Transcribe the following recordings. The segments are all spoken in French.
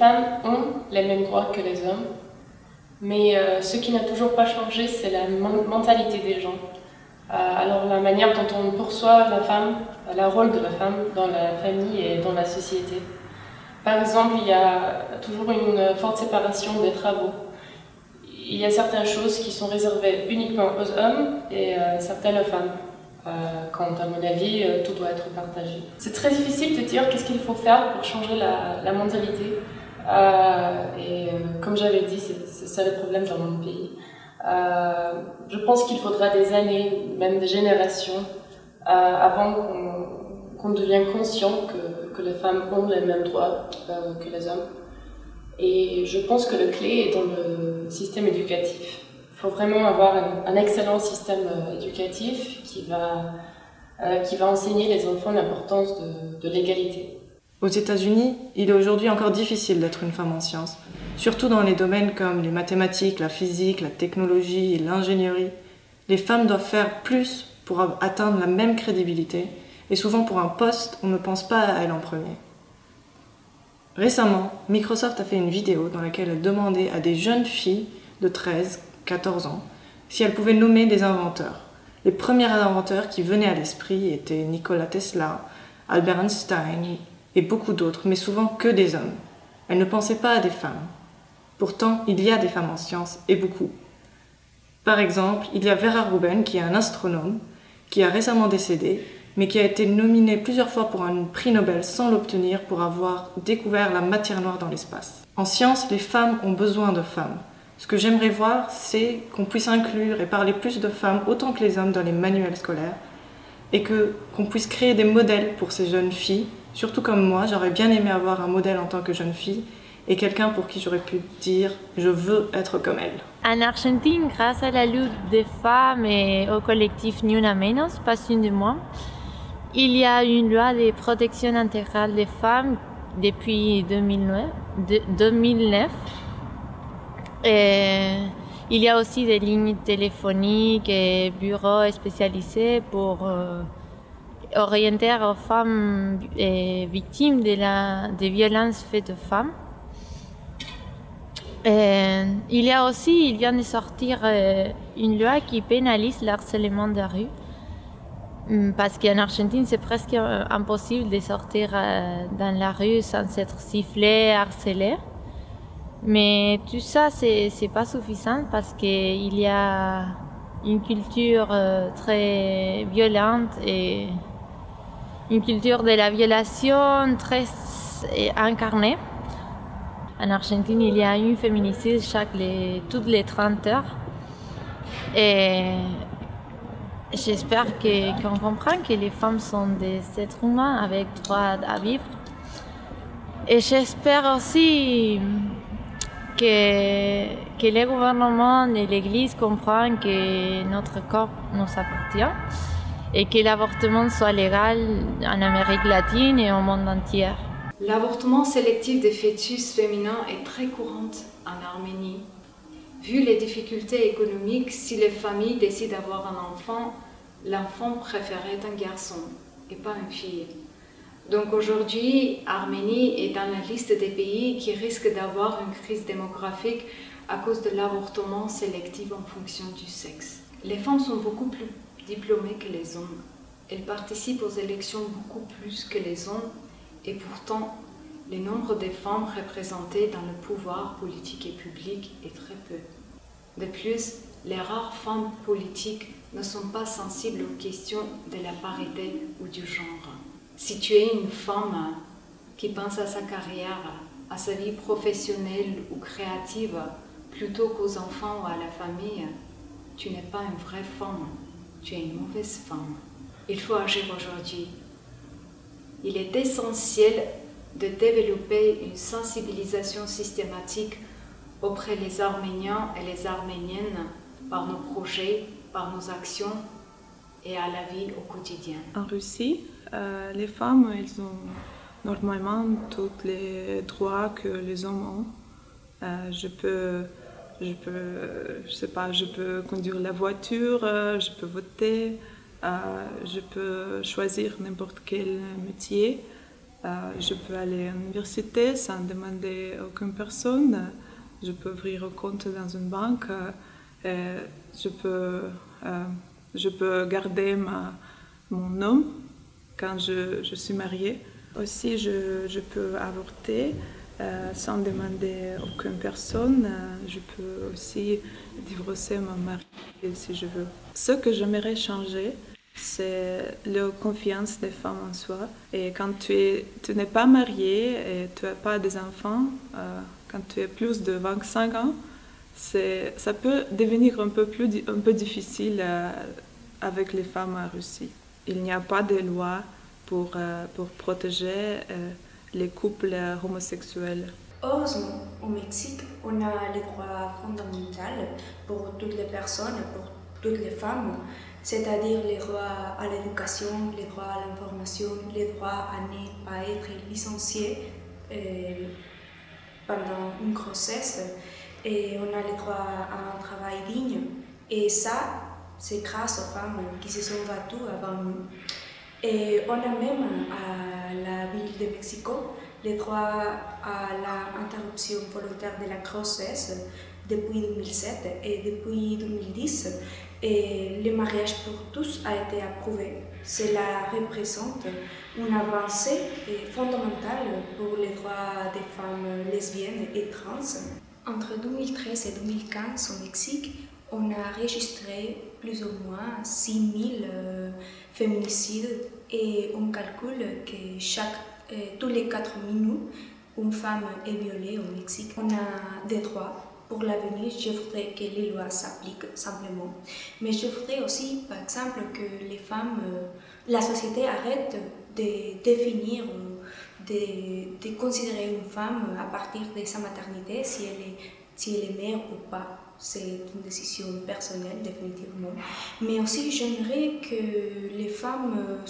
femmes ont les mêmes droits que les hommes, mais ce qui n'a toujours pas changé, c'est la mentalité des gens. Alors la manière dont on perçoit la femme, le rôle de la femme dans la famille et dans la société. Par exemple, il y a toujours une forte séparation des travaux. Il y a certaines choses qui sont réservées uniquement aux hommes et certaines aux femmes. Quand à mon avis, tout doit être partagé. C'est très difficile de dire qu'est-ce qu'il faut faire pour changer la mentalité. Comme j'avais dit, c'est ça le problème dans mon pays. Je pense qu'il faudra des années, même des générations, avant qu'on devienne conscient que les femmes ont les mêmes droits que les hommes. Et je pense que la clé est dans le système éducatif. Il faut vraiment avoir un excellent système éducatif qui va enseigner les enfants l'importance de l'égalité. Aux États-Unis, il est aujourd'hui encore difficile d'être une femme en sciences, surtout dans les domaines comme les mathématiques, la physique, la technologie et l'ingénierie. Les femmes doivent faire plus pour atteindre la même crédibilité, et souvent pour un poste, on ne pense pas à elle en premier. Récemment, Microsoft a fait une vidéo dans laquelle elle demandait à des jeunes filles de 13-14 ans si elles pouvaient nommer des inventeurs. Les premiers inventeurs qui venaient à l'esprit étaient Nikola Tesla, Albert Einstein et beaucoup d'autres, mais souvent que des hommes. Elle ne pensait pas à des femmes. Pourtant, il y a des femmes en sciences, et beaucoup. Par exemple, il y a Vera Rubin, qui est un astronome, qui a récemment décédé, mais qui a été nominée plusieurs fois pour un prix Nobel sans l'obtenir pour avoir découvert la matière noire dans l'espace. En sciences, les femmes ont besoin de femmes. Ce que j'aimerais voir, c'est qu'on puisse inclure et parler plus de femmes autant que les hommes dans les manuels scolaires, et qu'on puisse créer des modèles pour ces jeunes filles. Surtout comme moi, j'aurais bien aimé avoir un modèle en tant que jeune fille et quelqu'un pour qui j'aurais pu dire « je veux être comme elle ». En Argentine, grâce à la lutte des femmes et au collectif Ni Una Menos, pas une de moins, il y a une loi de protection intégrale des femmes depuis 2009. Et il y a aussi des lignes téléphoniques et bureaux spécialisés pour orienter aux femmes victimes des violences faites aux femmes. Il y a aussi, il vient de sortir une loi qui pénalise l'harcèlement de rue. Parce qu'en Argentine, c'est presque impossible de sortir dans la rue sans être sifflé, harcelé. Mais tout ça, c'est pas suffisant parce qu'il y a une culture très violente et une culture de la violation très incarnée. En Argentine, il y a un féminicide toutes les 30 heures. Et j'espère qu'on comprend que les femmes sont des êtres humains avec droit à vivre. Et j'espère aussi que le gouvernement et l'Église comprennent que notre corps nous appartient et que l'avortement soit légal en Amérique latine et au monde entier. L'avortement sélectif des fœtus féminins est très courant en Arménie. Vu les difficultés économiques, si les familles décident d'avoir un enfant, l'enfant préféré est un garçon et pas une fille. Donc aujourd'hui, Arménie est dans la liste des pays qui risquent d'avoir une crise démographique à cause de l'avortement sélectif en fonction du sexe. Les femmes sont beaucoup plus diplômées que les hommes. Elles participent aux élections beaucoup plus que les hommes et pourtant, le nombre de femmes représentées dans le pouvoir politique et public est très peu. De plus, les rares femmes politiques ne sont pas sensibles aux questions de la parité ou du genre. Si tu es une femme qui pense à sa carrière, à sa vie professionnelle ou créative, plutôt qu'aux enfants ou à la famille, tu n'es pas une vraie femme, tu es une mauvaise femme. Il faut agir aujourd'hui. Il est essentiel de développer une sensibilisation systématique auprès des Arméniens et les Arméniennes par nos projets, par nos actions et à la vie au quotidien. En Russie, les femmes, elles ont normalement tous les droits que les hommes ont. Je peux conduire la voiture, je peux voter, je peux choisir n'importe quel métier. Je peux aller à l'université sans demander à aucune personne. Je peux ouvrir un compte dans une banque. Je peux garder mon homme quand je suis mariée. Aussi, je peux avorter sans demander à aucune personne. Je peux aussi divorcer mon mari si je veux. Ce que j'aimerais changer, c'est la confiance des femmes en soi. Et quand tu n'es pas mariée et tu n'as pas des enfants, quand tu as plus de 25 ans, ça peut devenir un peu difficile avec les femmes en Russie. Il n'y a pas de loi pour protéger les couples homosexuels. Heureusement, au Mexique, on a les droits fondamentaux pour toutes les personnes, pour toutes les femmes, c'est-à-dire les droits à l'éducation, les droits à l'information, les droits à ne pas être licencié pendant une grossesse, et on a les droits à un travail digne. Et ça, c'est grâce aux femmes qui se sont battues avant nous. Et on a même à la ville de Mexico les droits à l'interruption volontaire de la grossesse depuis 2007 et depuis 2010. Et le mariage pour tous a été approuvé. Cela représente une avancée fondamentale pour les droits des femmes lesbiennes et trans. Entre 2013 et 2015 au Mexique, on a enregistré plus ou moins 6000 féminicides et on calcule que tous les 4 minutes, une femme est violée au Mexique. On a des droits. Pour l'avenir, je voudrais que les lois s'appliquent simplement. Mais je voudrais aussi, par exemple, que les femmes, la société arrête de définir ou de considérer une femme à partir de sa maternité, si elle est mère ou pas. C'est une décision personnelle, définitivement. Mais aussi, j'aimerais que les femmes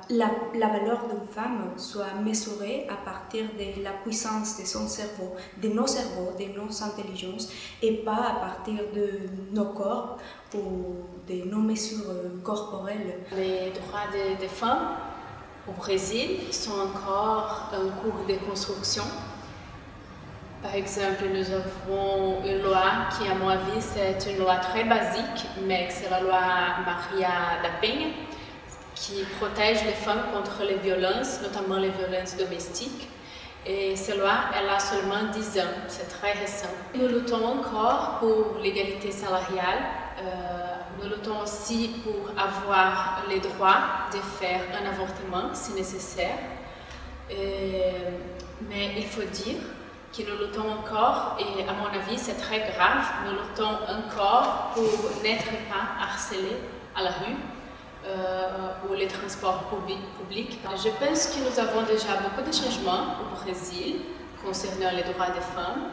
la valeur d'une femme soit mesurée à partir de la puissance de son cerveau, de nos cerveaux, de nos intelligences, et pas à partir de nos corps ou de nos mesures corporelles. Les droits des femmes au Brésil sont encore en cours de construction. Par exemple, nous avons une loi qui, à mon avis, c'est une loi très basique, mais c'est la loi Maria da Penha, qui protège les femmes contre les violences, notamment les violences domestiques. Et cette loi, elle a seulement 10 ans, c'est très récent. Nous luttons encore pour l'égalité salariale. Nous luttons aussi pour avoir le droit de faire un avortement si nécessaire. Mais il faut dire que nous luttons encore, et à mon avis c'est très grave, nous luttons encore pour n'être pas harcelés à la rue ou les transports publics. Je pense que nous avons déjà beaucoup de changements au Brésil concernant les droits des femmes.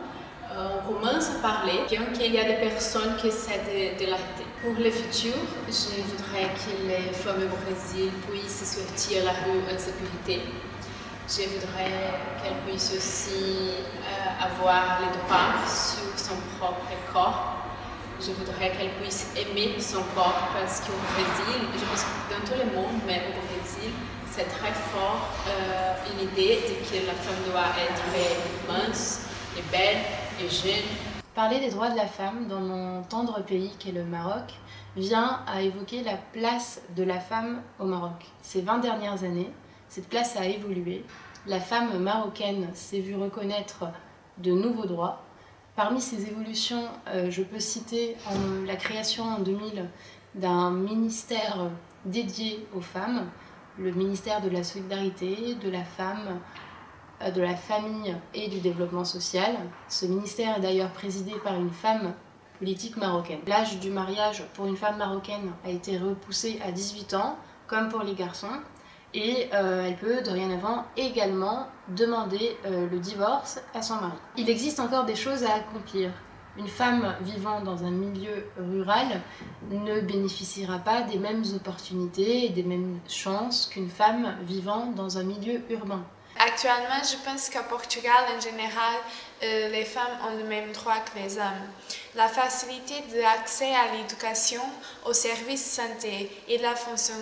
On commence à parler, bien qu'il y a des personnes qui essaient de l'arrêter. Pour le futur, je voudrais que les femmes au Brésil puissent sortir à la rue en sécurité. Je voudrais qu'elle puisse aussi avoir les droits sur son propre corps. Je voudrais qu'elle puisse aimer son corps parce qu'au Brésil, je pense que dans tout le monde, mais au Brésil, c'est très fort une idée de que la femme doit être mince et belle et jeune. Parler des droits de la femme dans mon tendre pays qu'est le Maroc vient à évoquer la place de la femme au Maroc. Ces 20 dernières années, cette place a évolué. La femme marocaine s'est vue reconnaître de nouveaux droits. Parmi ces évolutions, je peux citer la création en 2000 d'un ministère dédié aux femmes, le ministère de la solidarité, de la femme, de la famille et du développement social. Ce ministère est d'ailleurs présidé par une femme politique marocaine. L'âge du mariage pour une femme marocaine a été repoussé à 18 ans, comme pour les garçons. Et elle peut dorénavant également demander le divorce à son mari. Il existe encore des choses à accomplir. Une femme vivant dans un milieu rural ne bénéficiera pas des mêmes opportunités et des mêmes chances qu'une femme vivant dans un milieu urbain. Actuellement, je pense qu'au Portugal, en général, les femmes ont le même droit que les hommes. La facilité de l'accès à l'éducation, aux services de santé et de la fonction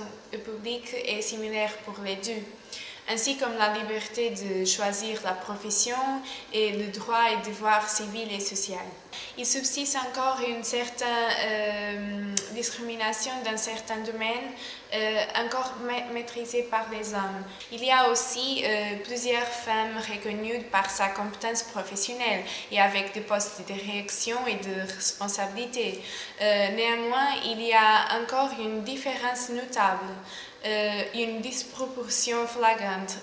publique est similaire pour les deux, ainsi comme la liberté de choisir la profession et le droit et devoir civil et social. Il subsiste encore une certaine discrimination dans certains domaines, encore maîtrisée par les hommes. Il y a aussi plusieurs femmes reconnues par sa compétence professionnelle et avec des postes de direction et de responsabilité. Néanmoins, il y a encore une différence notable. Une disproportion flagrante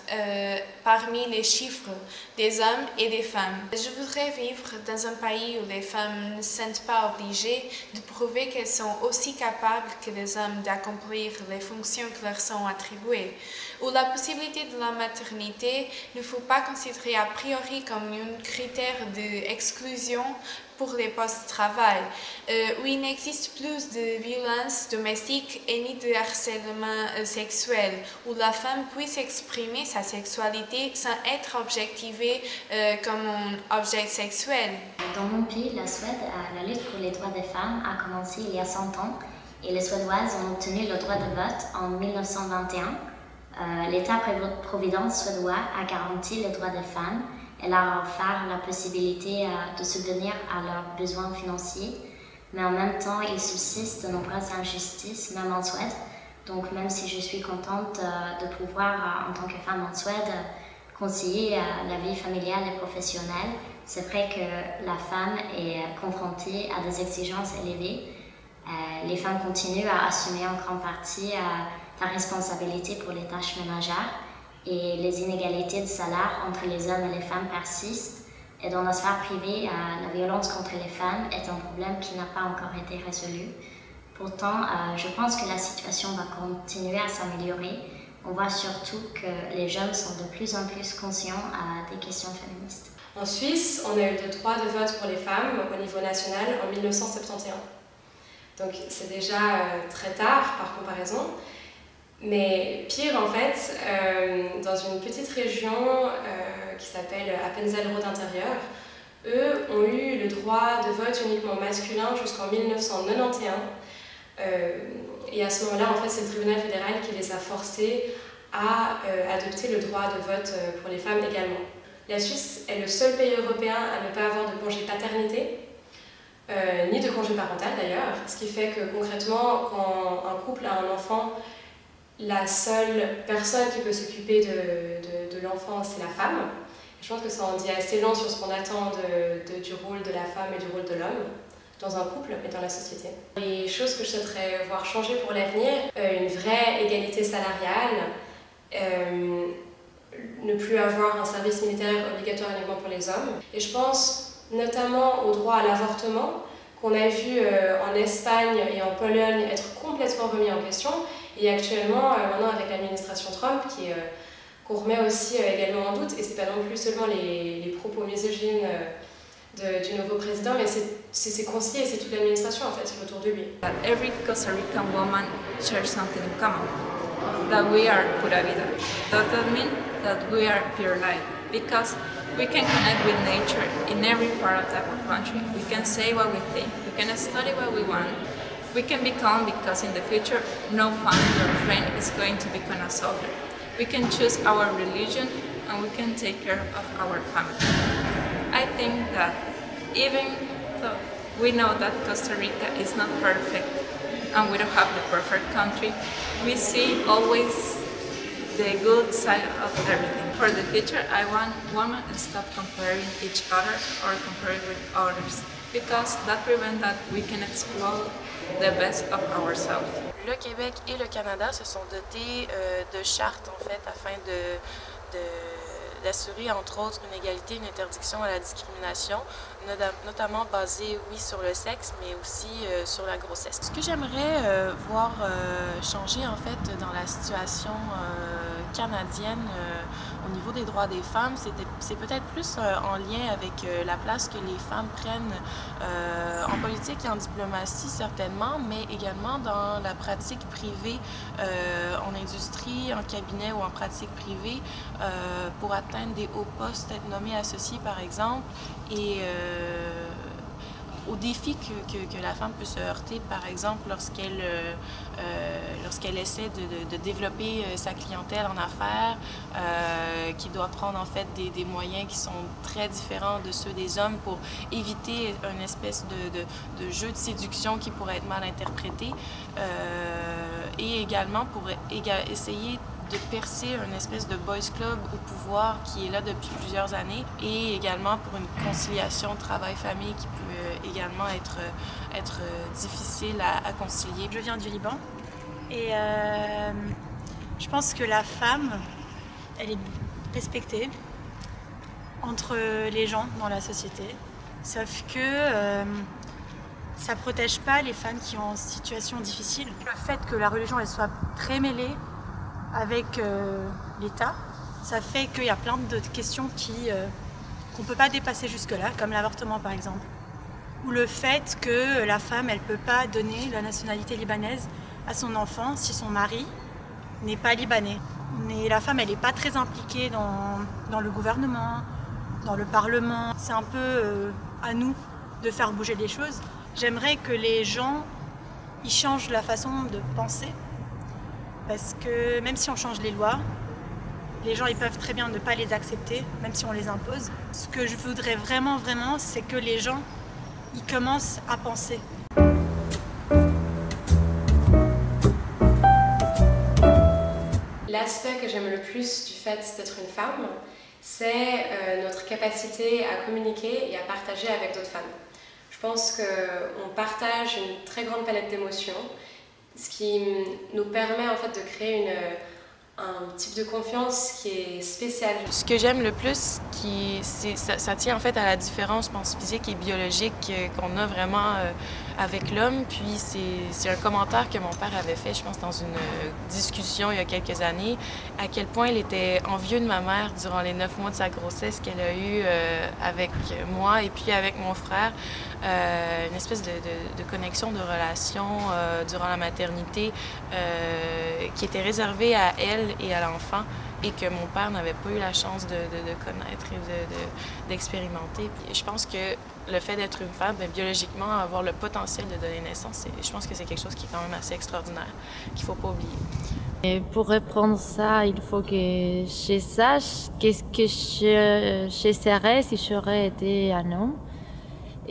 parmi les chiffres des hommes et des femmes. Je voudrais vivre dans un pays où les femmes ne se sentent pas obligées de prouver qu'elles sont aussi capables que les hommes d'accomplir les fonctions qui leur sont attribuées, où la possibilité de la maternité ne faut pas considérer a priori comme un critère d'exclusion pour les postes de travail, où il n'existe plus de violence domestique et ni de harcèlement sexuel, où la femme puisse exprimer sa sexualité sans être objectivée comme un objet sexuel. Dans mon pays, la Suède, la lutte pour les droits des femmes a commencé il y a 100 ans et les Suédoises ont obtenu le droit de vote en 1921. L'État-providence suédois a garanti les droits des femmes et leur a offert la possibilité de subvenir à leurs besoins financiers, mais en même temps, il subsiste de nombreuses injustices, même en Suède. Donc même si je suis contente de pouvoir, en tant que femme en Suède, concilier la vie familiale et professionnelle, c'est vrai que la femme est confrontée à des exigences élevées. Les femmes continuent à assumer en grande partie la responsabilité pour les tâches ménagères et les inégalités de salaire entre les hommes et les femmes persistent. Et dans la sphère privée, la violence contre les femmes est un problème qui n'a pas encore été résolu. Pourtant, je pense que la situation va continuer à s'améliorer. On voit surtout que les jeunes sont de plus en plus conscients des questions féministes. En Suisse, on a eu le droit de vote pour les femmes au niveau national en 1971. Donc c'est déjà très tard par comparaison. Mais pire en fait, dans une petite région qui s'appelle Appenzell-Rhodes intérieur, eux ont eu le droit de vote uniquement masculin jusqu'en 1991. Et à ce moment-là, en fait, c'est le tribunal fédéral qui les a forcés à adopter le droit de vote pour les femmes également. La Suisse est le seul pays européen à ne pas avoir de congé paternité, ni de congé parental d'ailleurs, ce qui fait que concrètement, quand un couple a un enfant, la seule personne qui peut s'occuper de l'enfant, c'est la femme. Je pense que ça en dit assez long sur ce qu'on attend du rôle de la femme et du rôle de l'homme dans un couple et dans la société. Les choses que je souhaiterais voir changer pour l'avenir, une vraie égalité salariale, ne plus avoir un service militaire obligatoire uniquement pour les hommes. Et je pense notamment au droit à l'avortement, qu'on a vu en Espagne et en Pologne être complètement remis en question, et actuellement, maintenant avec l'administration Trump, qu'on remet aussi également en doute, et c'est pas non plus seulement les propos misogynes du nouveau président, mais c'est conseillers, c'est toute l'administration en fait qui est autour de lui. Every Costa Rican woman shares something in common, that we are pura vida. Does that mean that we are pure light? Because we can connect with nature in every part of our country. We can say what we think, we can study what we want. We can be calm because in the future no family or friend is going to become a soldier. We can choose our religion and we can take care of our family. I think that even though we know that Costa Rica is not perfect and we don't have the perfect country, we see always the good side of everything. For the future, I want women to stop comparing each other or comparing with others, because that prevents that we can explore the best of ourselves. Le Québec et le Canada se sont dotés de chartes en fait afin d'assurer entre autres une égalité, une interdiction à la discrimination, notamment basée oui sur le sexe mais aussi sur la grossesse. Ce que j'aimerais voir changer en fait dans la situation canadienne au niveau des droits des femmes, c'est peut-être plus en lien avec la place que les femmes prennent en politique et en diplomatie certainement, mais également dans la pratique privée, en industrie, aussi en cabinet ou en pratique privée pour atteindre des hauts postes, être nommé associé par exemple, et aux défis que la femme peut se heurter, par exemple, lorsqu'elle essaie de développer sa clientèle en affaires, qui doit prendre en fait des moyens qui sont très différents de ceux des hommes pour éviter une espèce de jeu de séduction qui pourrait être mal interprété, et également pour essayer de percer une espèce de boys club au pouvoir qui est là depuis plusieurs années, et également pour une conciliation travail-famille qui peut également être difficile à concilier. Je viens du Liban et je pense que la femme, elle est respectée entre les gens dans la société, sauf que ça ne protège pas les femmes qui sont en situation difficile. Le fait que la religion elle soit très mêlée avec l'État, ça fait qu'il y a plein de questions qu'on ne peut pas dépasser jusque-là, comme l'avortement par exemple. Ou le fait que la femme, elle ne peut pas donner la nationalité libanaise à son enfant si son mari n'est pas libanais. Mais la femme, elle n'est pas très impliquée dans le gouvernement, dans le Parlement. C'est un peu à nous de faire bouger les choses. J'aimerais que les gens ils changent la façon de penser. Parce que même si on change les lois, les gens ils peuvent très bien ne pas les accepter, même si on les impose. Ce que je voudrais vraiment, c'est que les gens ils commencent à penser. L'aspect que j'aime le plus du fait d'être une femme, c'est notre capacité à communiquer et à partager avec d'autres femmes. Je pense qu'on partage une très grande palette d'émotions, ce qui nous permet en fait de créer un type de confiance qui est spécial. Ce que j'aime le plus, ça tient en fait à la différence, je pense, physique et biologique qu'on a vraiment avec l'homme. Puis c'est un commentaire que mon père avait fait, je pense, dans une discussion il y a quelques années, à quel point il était envieux de ma mère durant les 9 mois de sa grossesse qu'elle a eu avec moi et puis avec mon frère. Une espèce de connexion, de relation durant la maternité qui était réservée à elle et à l'enfant, et que mon père n'avait pas eu la chance de connaître et d'expérimenter. Je pense que le fait d'être une femme, biologiquement, avoir le potentiel de donner naissance, je pense que c'est quelque chose qui est quand même assez extraordinaire, qu'il ne faut pas oublier. Et pour reprendre ça, il faut que je sache qu'est-ce que je serais si j'aurais été un homme.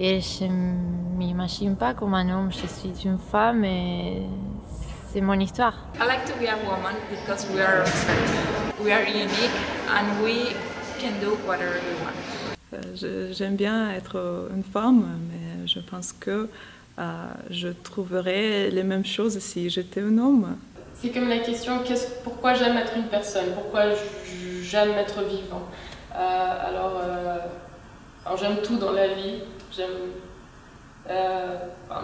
Et je ne m'imagine pas comme un homme, je suis une femme et c'est mon histoire. I like to be a woman because we are respected. We are unique and we can do whatever we want. J'aime bien être une femme, mais je pense que je trouverais les mêmes choses si j'étais un homme. C'est comme la question pourquoi j'aime être une personne, pourquoi j'aime être vivant. Alors j'aime tout dans la vie.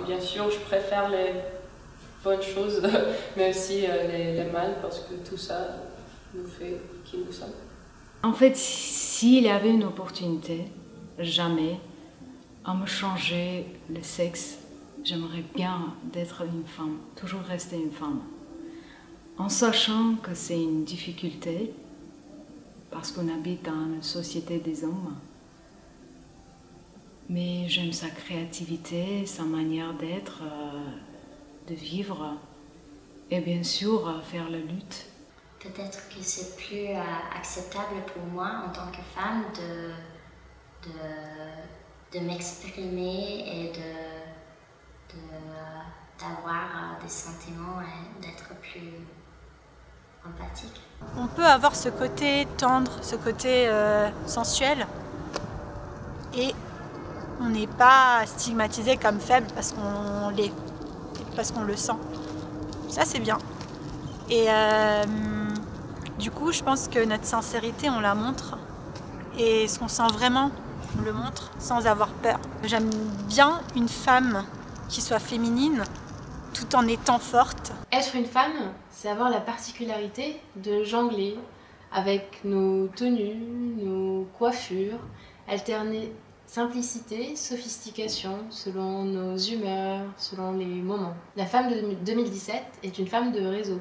Bien sûr, je préfère les bonnes choses, mais aussi les mal, parce que tout ça nous fait qui nous sommes. En fait, s'il y avait une opportunité, jamais, à me changer le sexe, j'aimerais bien d'être une femme, toujours rester une femme. En sachant que c'est une difficulté, parce qu'on habite dans une société des hommes. Mais j'aime sa créativité, sa manière d'être, de vivre, et bien sûr faire la lutte. Peut-être que c'est plus acceptable pour moi en tant que femme de m'exprimer et d'avoir des sentiments et d'être plus empathique. On peut avoir ce côté tendre, ce côté sensuel, et on n'est pas stigmatisé comme faible parce qu'on l'est, parce qu'on le sent. Ça, c'est bien. Et du coup, je pense que notre sincérité, on la montre. Et ce qu'on sent vraiment, on le montre sans avoir peur. J'aime bien une femme qui soit féminine, tout en étant forte. Être une femme, c'est avoir la particularité de jongler avec nos tenues, nos coiffures, alterner simplicité, sophistication, selon nos humeurs, selon les moments. La femme de 2017 est une femme de réseau.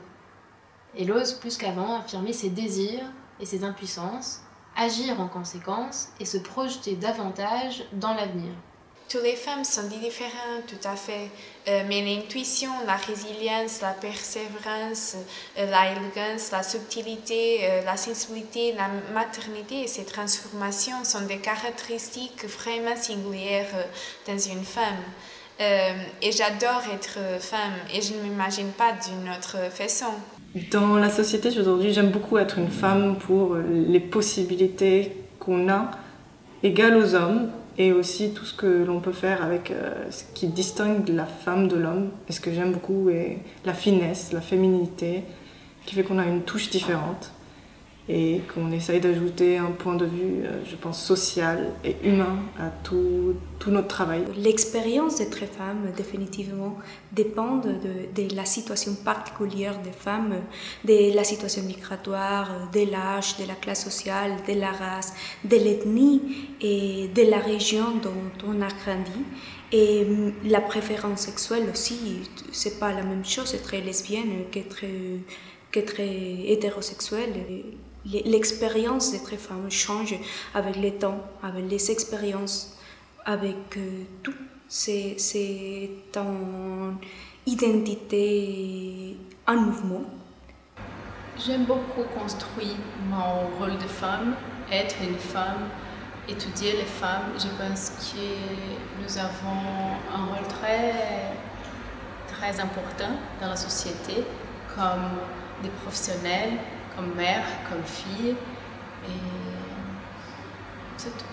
Elle ose plus qu'avant affirmer ses désirs et ses impuissances, agir en conséquence et se projeter davantage dans l'avenir. Toutes les femmes sont différentes, tout à fait, mais l'intuition, la résilience, la persévérance, l'élégance, la subtilité, la sensibilité, la maternité et ces transformations sont des caractéristiques vraiment singulières dans une femme. Et j'adore être femme et je ne m'imagine pas d'une autre façon. Dans la société d'aujourd'hui, j'aime beaucoup être une femme pour les possibilités qu'on a égales aux hommes et aussi tout ce que l'on peut faire avec ce qui distingue la femme de l'homme. Et ce que j'aime beaucoup est la finesse, la féminité, qui fait qu'on a une touche différente et qu'on essaye d'ajouter un point de vue, je pense, social et humain à tout notre travail. L'expérience d'être femme, définitivement, dépend de la situation particulière des femmes, de la situation migratoire, de l'âge, de la classe sociale, de la race, de l'ethnie et de la région dont on a grandi. Et la préférence sexuelle aussi, c'est pas la même chose, être lesbienne qu'être hétérosexuelle. L'expérience d'être femme change avec le temps, avec les expériences, avec tout. C'est une identité en mouvement. J'aime beaucoup construire mon rôle de femme, être une femme, étudier les femmes. Je pense que nous avons un rôle très important dans la société, comme des professionnels, comme mère, comme fille, et c'est tout.